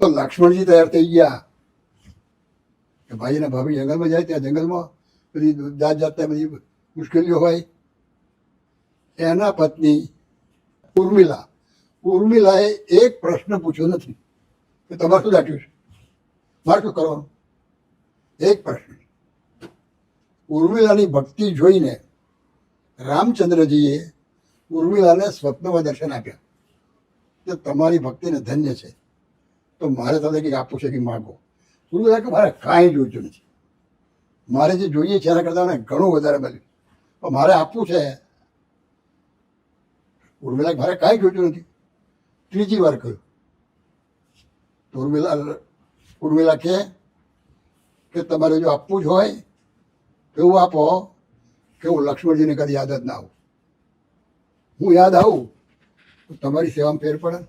તો લક્ષ્મણજી તૈયાર થઈ ગયા કે ભાઈ અને ભાભી જંગલમાં જાય, ત્યાં જંગલમાં બધી જાત જાતની બધી મુશ્કેલીઓ હોય. એના પત્ની ઉર્મિલાએ એક પ્રશ્ન પૂછ્યો નથી કે તમારે શું દાટ્યું છે, મારે શું કરવાનું. એક પ્રશ્ન. ઉર્મિલાની ભક્તિ જોઈને રામચંદ્રજીએ ઉર્મિલાને સ્વપ્નમાં દર્શન આપ્યા કે તમારી ભક્તિને ધન્ય છે, તો મારે તમને કંઈક આપવું છે, કે માગો. ઉર્મિલા કે મારે કાંઈ જોઈતું નથી, મારે જે જોઈએ છે એના કરતાં મને ઘણું વધારે મળ્યું, પણ મારે આપવું છે. ઉર્મિલા મારે કાંઈ જોઈતું નથી. ત્રીજી વાર કહ્યું તો ઉર્મિલા કે તમારે જો આપવું જ હોય તો એવું આપો કે હું લક્ષ્મણજીને કદી યાદ જ ના આવું. હું યાદ આવું તો તમારી સેવામાં ફેર પડે.